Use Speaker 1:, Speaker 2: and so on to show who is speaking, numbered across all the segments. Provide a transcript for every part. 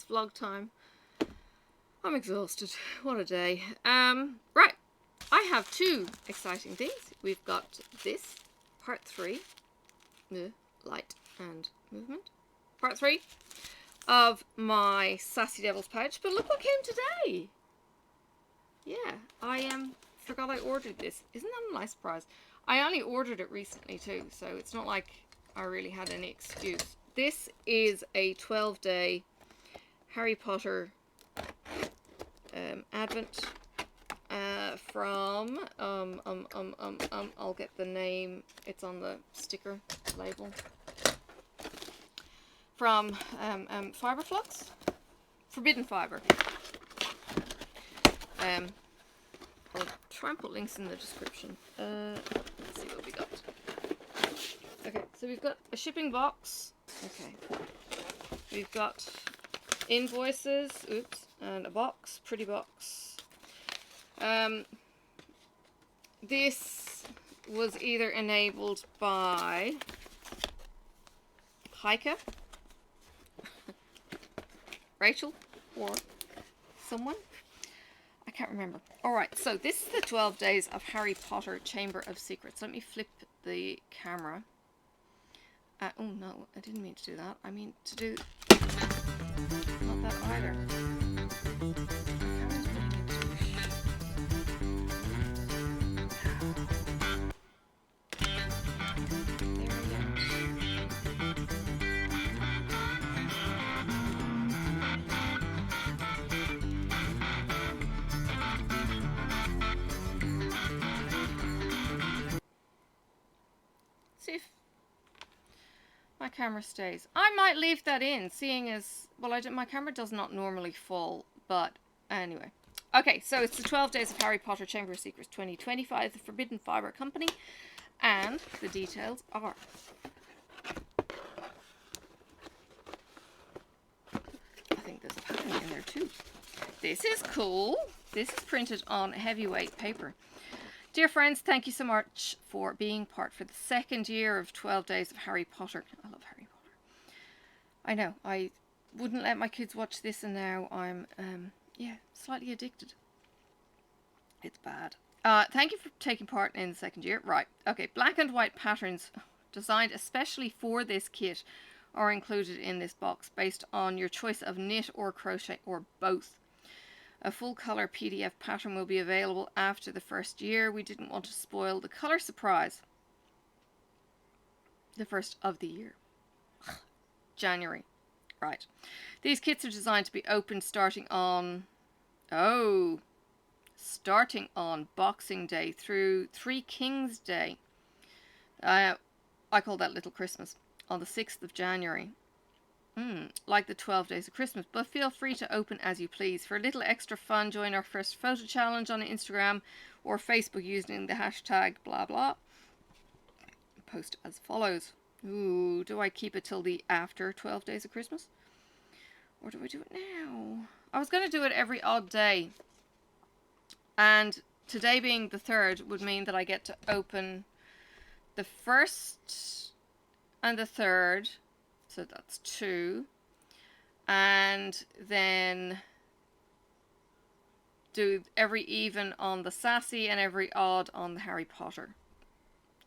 Speaker 1: it's vlog time. I'm exhausted. What a day. Right. I have two exciting things. We've got this, part 3, light and movement. Part 3 of my Sassy Devils pouch. But look what came today. Yeah, I forgot I ordered this. Isn't that a nice surprise? I only ordered it recently too, so it's not like I really had any excuse. This is a 12-day Harry Potter Advent from I'll get the name. It's on the sticker label. From Fiber Flux, Forbidden Fiber. I'll try and put links in the description. Let's see what we got. Okay, so we've got a shipping box. Okay, we've got invoices. Oops, and a box, pretty box. This was either enabled by Heike, Rachel, or someone. I can't remember. Alright, so this is the 12 days of Harry Potter Chamber of Secrets. Let me flip the camera. Oh no, I didn't mean to do that. I mean to do... not that either. See if my camera stays. I might leave that in, seeing as, well, my camera does not normally fall, but anyway. Okay, so it's the 12 Days of Harry Potter Chamber of Secrets 2025, the Forbidden Fiber Company, and the details are... I think there's a pattern in there too. This is cool. This is printed on heavyweight paper. Dear friends, thank you so much for being part for the second year of 12 Days of Harry Potter. I love Harry Potter. I know, I wouldn't let my kids watch this, and now I'm, yeah, slightly addicted. It's bad. Thank you for taking part in the second year. Right, okay, black and white patterns designed especially for this kit are included in this box based on your choice of knit or crochet or both. A full colour PDF pattern will be available after the first year. We didn't want to spoil the colour surprise. The first of the year. January. Right. These kits are designed to be opened starting on... oh! Starting on Boxing Day through Three Kings Day. I call that Little Christmas. On the 6th of January. Like the 12 Days of Christmas, but feel free to open as you please. For a little extra fun, join our first photo challenge on Instagram or Facebook using the hashtag blah blah. Post as follows. Ooh, do I keep it till the after 12 Days of Christmas? Or do I do it now? I was going to do it every odd day. And today being the 3rd would mean that I get to open the 1st and the 3rd. So that's 2. And then do every even on the Sassy and every odd on the Harry Potter.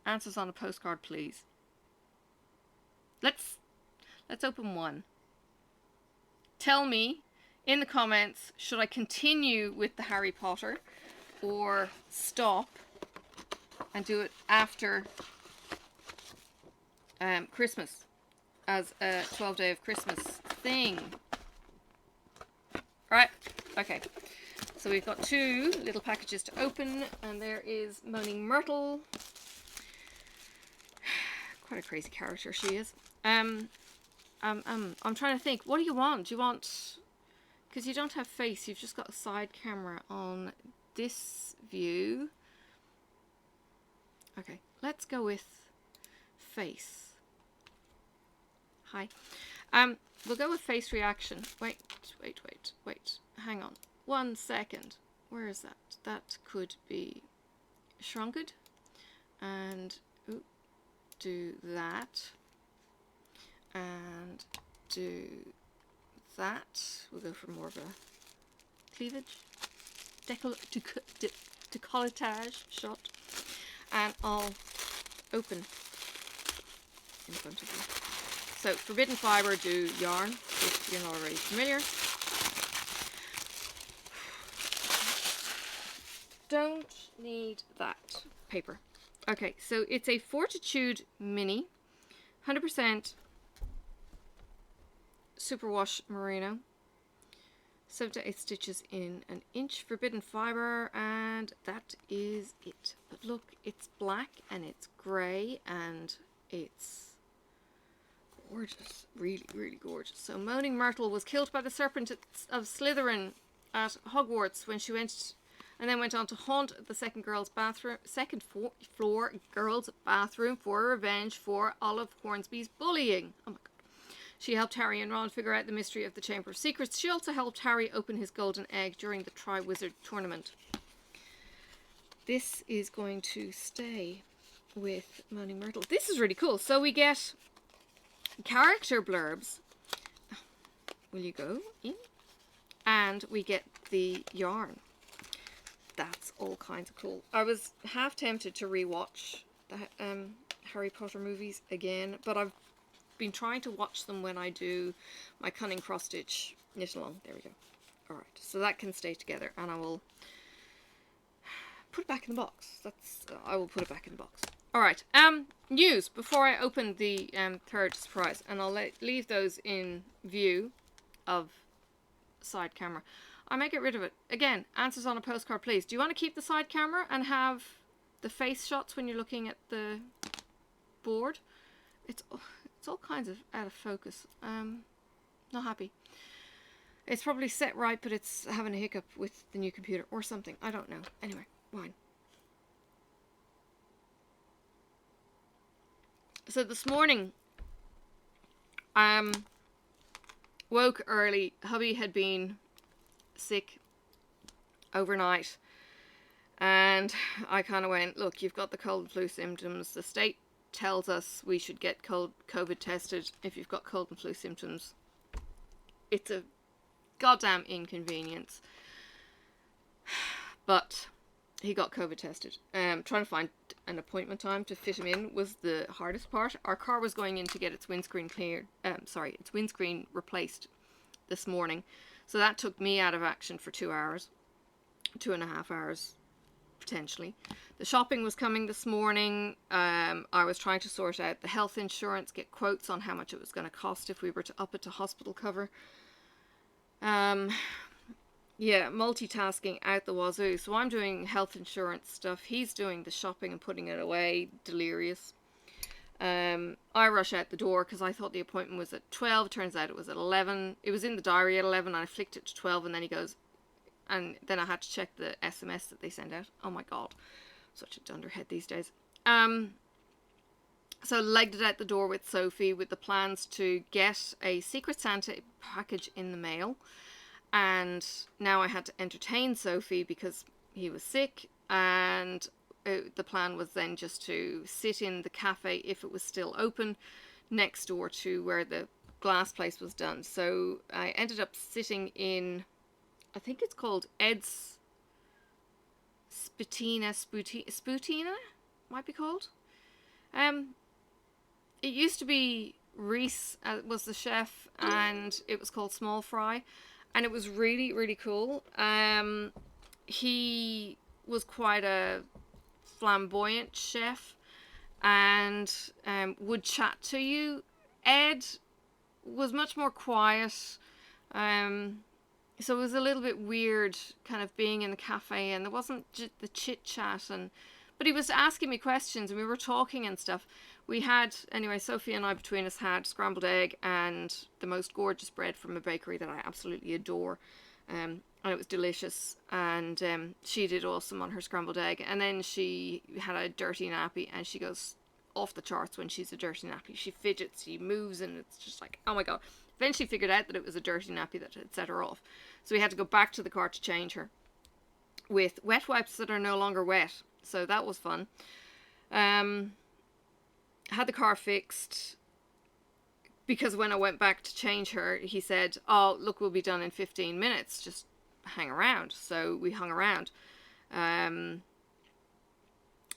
Speaker 1: Answers on a postcard, please. Let's open one. Tell me in the comments, should I continue with the Harry Potter or stop and do it after Christmas? As a 12-day of Christmas thing. Right, okay. So we've got 2 little packages to open, and there is Moaning Myrtle. Quite a crazy character she is. I'm trying to think, what do you want? Do you want... because you don't have face, you've just got a side camera on this view. Okay, let's go with face. Hi. We'll go with face reaction. Wait. Hang on. 1 second. Where is that? That could be shrunken. And do that. And do that. We'll go for more of a cleavage, decolletage shot. And I'll open in front of you. So, forbidden fibre do yarn, if you're not already familiar. Don't need that paper. Okay, so it's a Fortitude Mini, 100% superwash merino, 7 to 8 stitches in an inch, forbidden fibre, and that is it. But look, it's black and it's grey and it's gorgeous, really, really gorgeous. So Moaning Myrtle was killed by the serpent of Slytherin at Hogwarts when she went and then went on to haunt the second floor girls' bathroom for revenge for Olive Hornsby's bullying. Oh my god. She helped Harry and Ron figure out the mystery of the Chamber of Secrets. She also helped Harry open his golden egg during the Triwizard tournament. This is going to stay with Moaning Myrtle. This is really cool. So we get character blurbs. Will you go in? And we get the yarn. That's all kinds of cool. I was half tempted to rewatch the Harry Potter movies again, but I've been trying to watch them when I do my cunning cross stitch knit along. There we go. Alright, so that can stay together, and I will put it back in the box. I will put it back in the box. Alright, news before I open the third surprise, and I'll leave those in view of side camera. I might get rid of it. Again, answers on a postcard, please. Do you want to keep the side camera and have the face shots when you're looking at the board? It's all kinds of out of focus. Not happy. It's probably set right, but it's having a hiccup with the new computer or something. I don't know. Anyway, wine. So this morning, woke early. Hubby had been sick overnight, and I kind of went, look, you've got the cold and flu symptoms. The state tells us we should get COVID tested if you've got cold and flu symptoms. It's a goddamn inconvenience. But he got COVID tested. Trying to find an appointment time to fit him in was the hardest part. Our car was going in to get its windscreen cleared. Its windscreen replaced this morning. So that took me out of action for 2 hours. 2.5 hours, potentially. The shopping was coming this morning. I was trying to sort out the health insurance, get quotes on how much it was going to cost if we were to up it to hospital cover. Yeah, multitasking out the wazoo. So I'm doing health insurance stuff. He's doing the shopping and putting it away. Delirious. I rush out the door because I thought the appointment was at 12. Turns out it was at 11. It was in the diary at 11 and I flicked it to 12, and then he goes, and then I had to check the SMS that they send out. Oh my god. Such a dunderhead these days. So legged it out the door with Sophie with the plans to get a Secret Santa package in the mail. And now I had to entertain Sophie because he was sick, and the plan was then just to sit in the cafe, if it was still open, next door to where the glass place was done. So I ended up sitting in, I think it's called Ed's Sputina, might be called. It used to be Reese was the chef, and it was called Small Fry, and it was really, really cool. He was quite a flamboyant chef and would chat to you. Ed was much more quiet, so it was a little bit weird kind of being in the cafe, and there wasn't the chit chat, but he was asking me questions and we were talking and stuff. We had, anyway, Sophie and I between us had scrambled egg and the most gorgeous bread from a bakery that I absolutely adore. And it was delicious, and she did awesome on her scrambled egg. And then she had a dirty nappy, and she goes off the charts when she's a dirty nappy. She fidgets, she moves, and it's just like, oh my god. Then she figured out that it was a dirty nappy that had set her off. So we had to go back to the car to change her with wet wipes that are no longer wet. So that was fun. Had the car fixed. because when I went back to change her, he said, oh, look, we'll be done in 15 minutes. Just hang around. So we hung around.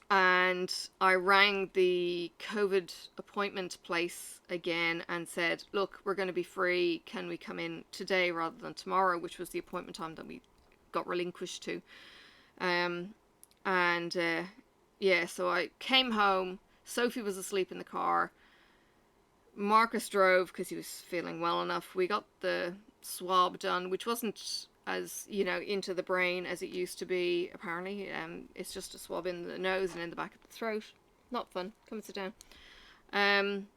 Speaker 1: And I rang the COVID appointment place again and said, look, we're going to be free. Can we come in today rather than tomorrow, which was the appointment time that we got relinquished to. Yeah, so I came home. Sophie was asleep in the car. Marcus drove because he was feeling well enough. We got the swab done, which wasn't as, you know, into the brain as it used to be, apparently. It's just a swab in the nose and in the back of the throat. Not fun. Come and sit down.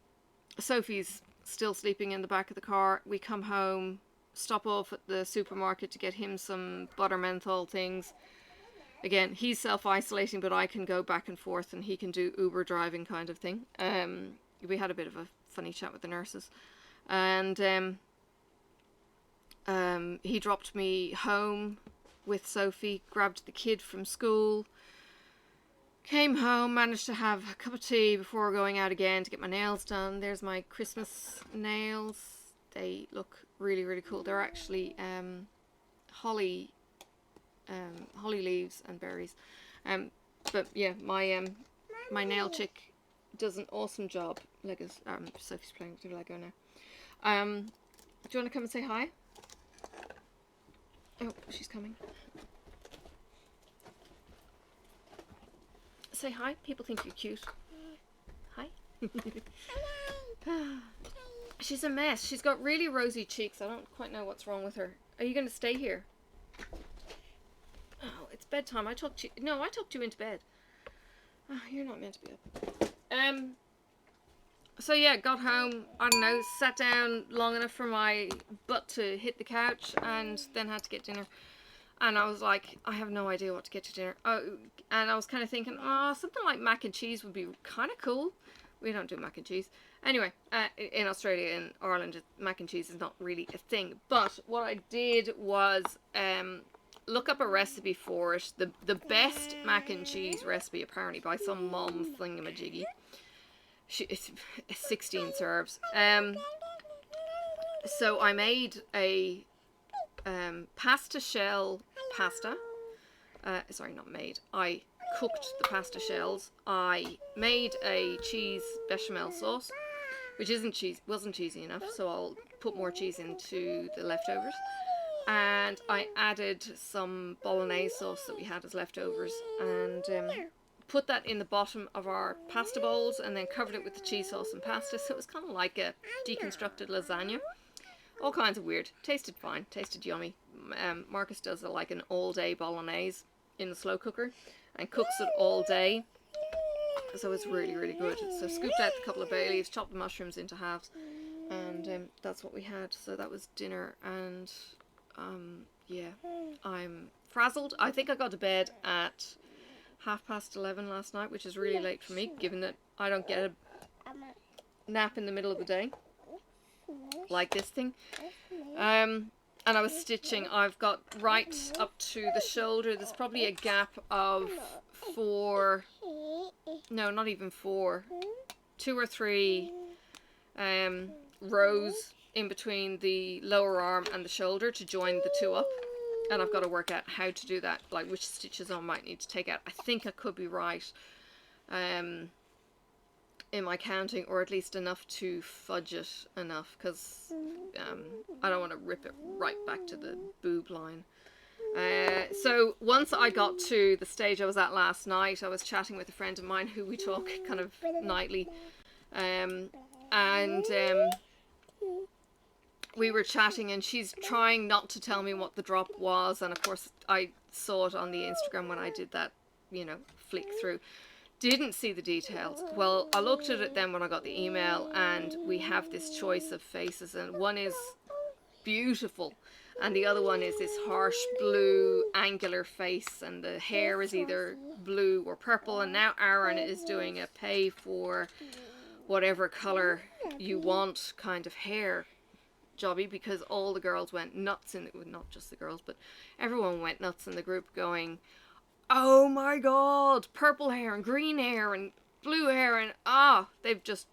Speaker 1: Sophie's still sleeping in the back of the car. We come home, stop off at the supermarket to get him some butter menthol things. Again, he's self-isolating, but I can go back and forth and he can do Uber driving kind of thing. We had a bit of a funny chat with the nurses. And he dropped me home with Sophie, grabbed the kid from school, came home, managed to have a cup of tea before going out again to get my nails done. There's my Christmas nails. They look really, really cool. They're actually holly leaves and berries. But yeah, my nail chick does an awesome job. Sophie's playing with Lego now. Do you want to come and say hi? Oh, she's coming. Say hi. People think you're cute. Hi. She's a mess. She's got really rosy cheeks. I don't quite know what's wrong with her. Are you going to stay here? Oh, it's bedtime. I talked you into bed. Oh, you're not meant to be up. So yeah, got home, I don't know, sat down long enough for my butt to hit the couch, and then had to get dinner. And I was like, I have no idea what to get to dinner. Oh, and I was kind of thinking, something like mac and cheese would be kind of cool. We don't do mac and cheese. Anyway, in Australia and Ireland, mac and cheese is not really a thing. But what I did was look up a recipe for it. The best mac and cheese recipe, apparently, by some mom thingamajiggy. It's 16 serves. So I made a pasta shell pasta. Sorry, not made. I cooked the pasta shells. I made a cheese bechamel sauce, which wasn't cheesy enough, so I'll put more cheese into the leftovers. And I added some bolognese sauce that we had as leftovers, and put that in the bottom of our pasta bowls, and then covered it with the cheese sauce and pasta. So it was kind of like a deconstructed lasagna. All kinds of weird. Tasted fine. Tasted yummy. Marcus does like an all-day bolognese in the slow cooker and cooks it all day. So it's really, really good. So scooped out a couple of bay leaves, chopped the mushrooms into halves, and that's what we had. So that was dinner, and yeah, I'm frazzled. I think I got to bed at 11:30 last night, which is really late for me, given that I don't get a nap in the middle of the day like this thing. And I was stitching. I've got right up to the shoulder. There's probably a gap of 4, no, not even 4, 2 or 3 rows in between the lower arm and the shoulder to join the two up. And I've got to work out how to do that, like which stitches I might need to take out. I think I could be right in my counting, or at least enough to fudge it enough, because I don't want to rip it right back to the boob line. So once I got to the stage I was at last night, I was chatting with a friend of mine who we talk kind of nightly, and we were chatting, and she's trying not to tell me what the drop was, and of course I saw it on the Instagram when I did that, you know, flick through. Didn't see the details. Well, I looked at it then when I got the email, and we have this choice of faces, and one is beautiful and the other one is this harsh blue angular face, and the hair is either blue or purple. And now Aaron is doing a pay for whatever color you want kind of hair jobby, because all the girls went nuts in it, not just the girls, but everyone went nuts in the group going, oh my god, purple hair and green hair and blue hair, and they've just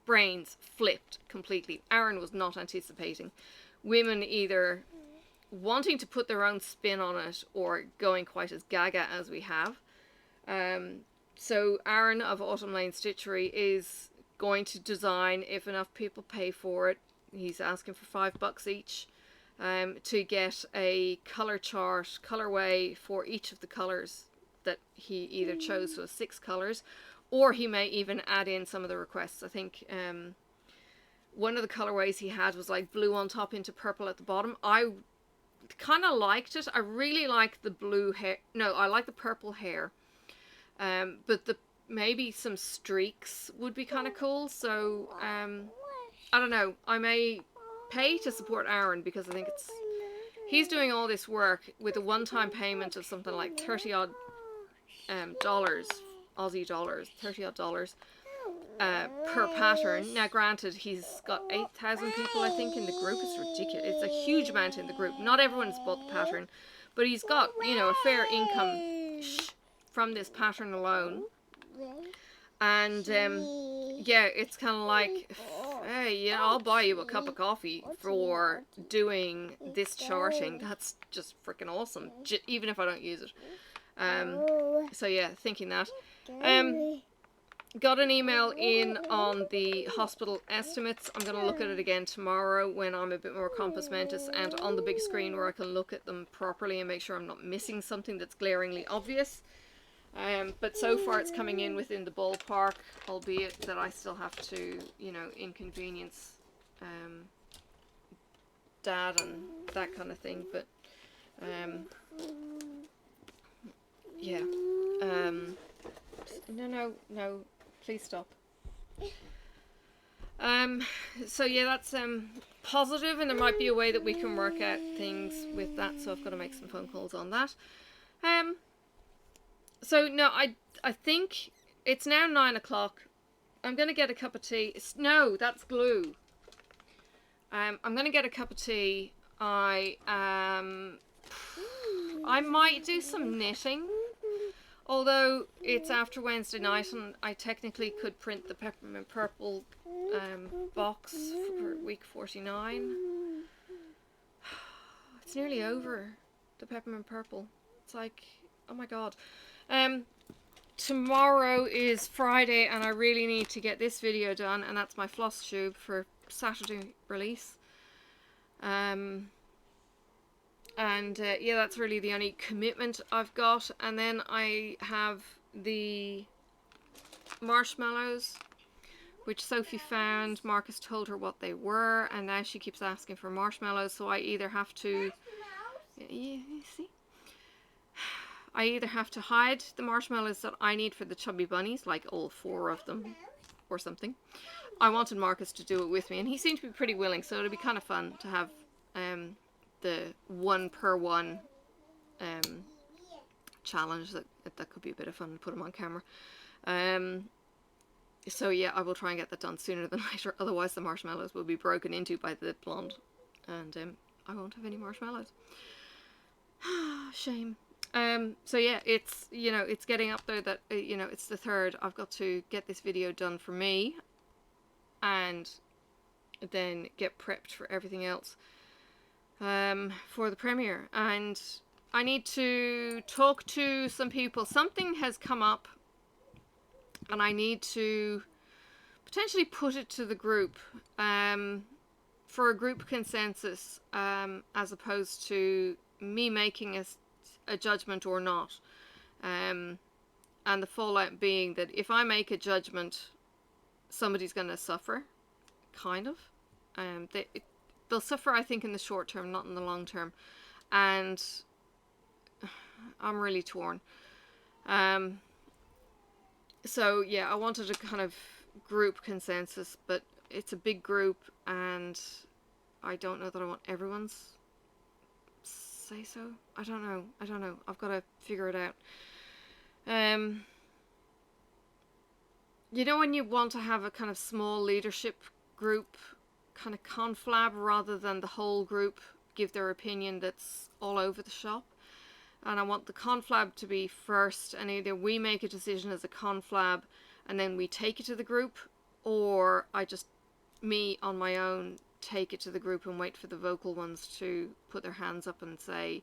Speaker 1: brains flipped completely. Aaron was not anticipating women either wanting to put their own spin on it or going quite as gaga as we have. So Aaron of Autumn Lane Stitchery is going to design, if enough people pay for it, he's asking for $5 each, to get a color chart, colorway for each of the colors that he either chose, so 6 colors, or he may even add in some of the requests. I think one of the colorways he had was like blue on top into purple at the bottom. I kind of liked it. I really like the blue hair. No, I like the purple hair. But maybe some streaks would be kind of cool. So I don't know. I may pay to support Aaron because I think he's doing all this work with a one-time payment of something like 30 odd dollars, Aussie dollars, 30 odd dollars per pattern. Now granted, he's got 8,000 people I think in the group. It's ridiculous. It's a huge amount in the group. Not everyone's bought the pattern, but he's got, you know, a fair income from this pattern alone. And yeah, it's kind of like, hey, yeah, I'll buy you a cup of coffee for doing this charting. That's just freaking awesome, even if I don't use it. So yeah, thinking that. Got an email in on the hospital estimates. I'm going to look at it again tomorrow when I'm a bit more compos mentis and on the big screen where I can look at them properly and make sure I'm not missing something that's glaringly obvious. But so far it's coming in within the ballpark, albeit that I still have to, you know, inconvenience Dad and that kind of thing. But yeah, no, please stop. So yeah, that's positive, and there might be a way that we can work out things with that, so I've got to make some phone calls on that. So no, I think it's now 9 o'clock. I'm gonna get a cup of tea. No, that's glue. I'm gonna get a cup of tea. I might do some knitting, although it's after Wednesday night and I technically could print the Peppermint Purple box for week 49. It's nearly over, the Peppermint Purple. It's like, oh my god. Tomorrow is Friday and I really need to get this video done, and that's my floss tube for Saturday release. Yeah, that's really the only commitment I've got. And then I have the marshmallows, which Sophie found. Marcus told her what they were, and now she keeps asking for marshmallows, so I either have to... Yeah, you see? I either have to hide the marshmallows that I need for the chubby bunnies, like all 4 of them, or something. I wanted Marcus to do it with me, and he seemed to be pretty willing, so it'll be kind of fun to have the 1 per 1 challenge. That could be a bit of fun to put him on camera. So yeah, I will try and get that done sooner than later, otherwise the marshmallows will be broken into by the blonde, and I won't have any marshmallows. Shame. So yeah, it's, you know, it's getting up there that, you know, it's the 3rd. I've got to get this video done for me and then get prepped for everything else for the premiere. And I need to talk to some people. Something has come up and I need to potentially put it to the group for a group consensus, as opposed to me making a judgment or not, and the fallout being that if I make a judgment, somebody's going to suffer, kind of. They'll suffer, I think, in the short term, not in the long term, and I'm really torn. So yeah, I wanted a kind of group consensus, but it's a big group and I don't know that I want everyone's say so. I don't know. I've got to figure it out. You know, when you want to have a kind of small leadership group kind of conflab rather than the whole group give their opinion that's all over the shop, and I want the conflab to be first, and either we make a decision as a conflab and then we take it to the group, or I just, me on my own, take it to the group and wait for the vocal ones to put their hands up and say,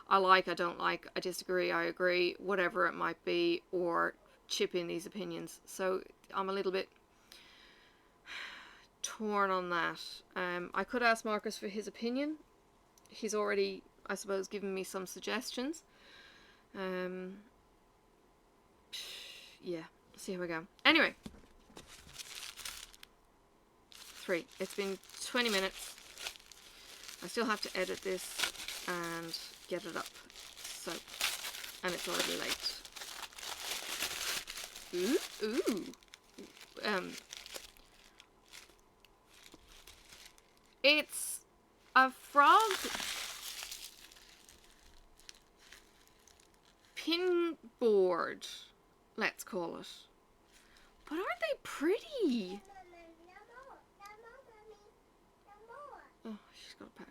Speaker 1: I like, I don't like, I disagree, I agree, whatever it might be, or chip in these opinions. So I'm a little bit torn on that. I could ask Marcus for his opinion. He's already, I suppose, given me some suggestions. Yeah, see how we go. Anyway, 3. It's been 20 minutes. I still have to edit this and get it up. So, and it's already late. Ooh. It's a frog pin board, let's call it. But aren't they pretty? Oh, she's got a pouch.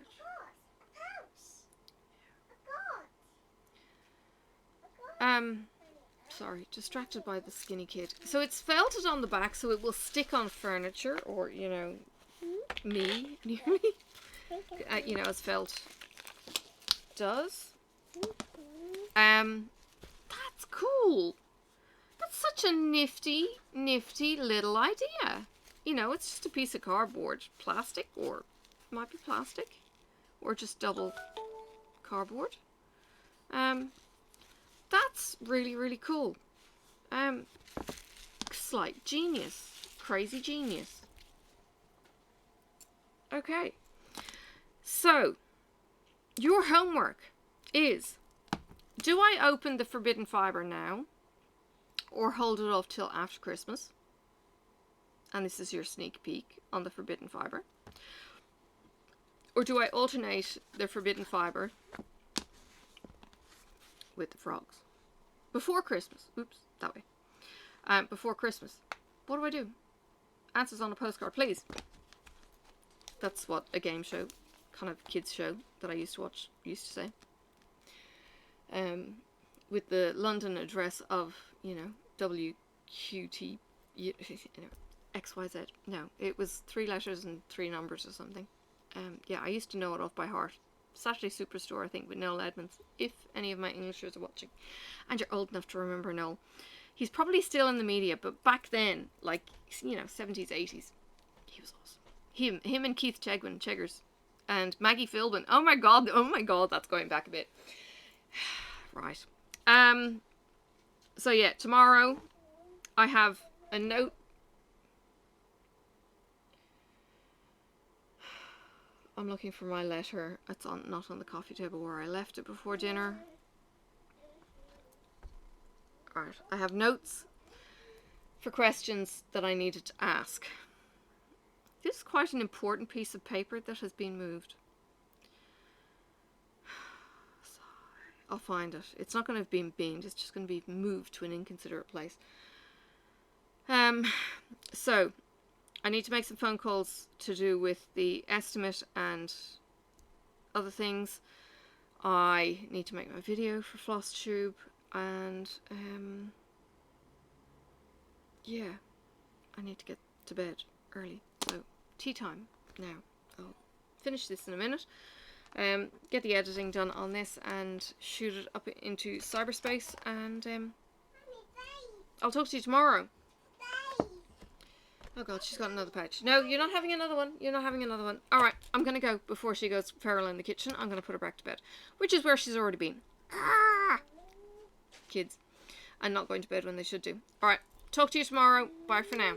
Speaker 1: Sorry, distracted by the skinny kid. So it's felted on the back, so it will stick on furniture, or, you know, me, near me. You know, as felt does. That's cool. That's such a nifty little idea. You know, it's just a piece of cardboard. Plastic, or it might be plastic, or just double cardboard. That's really cool. It's like genius. Crazy genius. Okay. So, your homework is, do I open the forbidden fibre now, or hold it off till after Christmas? And this is your sneak peek on the forbidden fibre. Or do I alternate the forbidden fibre with the frogs? Before Christmas. Oops, that way. Before Christmas. What do I do? Answers on a postcard, please. That's what a game show, kind of kids show that I used to watch, used to say. With the London address of, you know, WQT, you know, XYZ. No, it was 3 letters and 3 numbers or something. Yeah, I used to know it off by heart. Saturday Superstore, I think, with Noel Edmonds, if any of my Englishers are watching. And you're old enough to remember Noel. He's probably still in the media, but back then, like, you know, 70s, 80s, he was awesome. Him and Keith Cheggers. And Maggie Philbin. Oh my god, that's going back a bit. Right. So yeah, tomorrow I have a note. I'm looking for my letter. It's not on the coffee table where I left it before dinner. Alright, I have notes for questions that I needed to ask. This is quite an important piece of paper that has been moved. I'll find it. It's not going to have been beamed, it's just going to be moved to an inconsiderate place. So, I need to make some phone calls to do with the estimate and other things. I need to make my video for Floss Tube, and yeah, I need to get to bed early. So, tea time now. I'll finish this in a minute. Get the editing done on this and shoot it up into cyberspace, and I'll talk to you tomorrow. Oh god, she's got another pouch. No, you're not having another one. You're not having another one. Alright, I'm going to go before she goes feral in the kitchen. I'm going to put her back to bed, which is where she's already been. Ah! Kids. And not going to bed when they should do. Alright, talk to you tomorrow. Bye for now.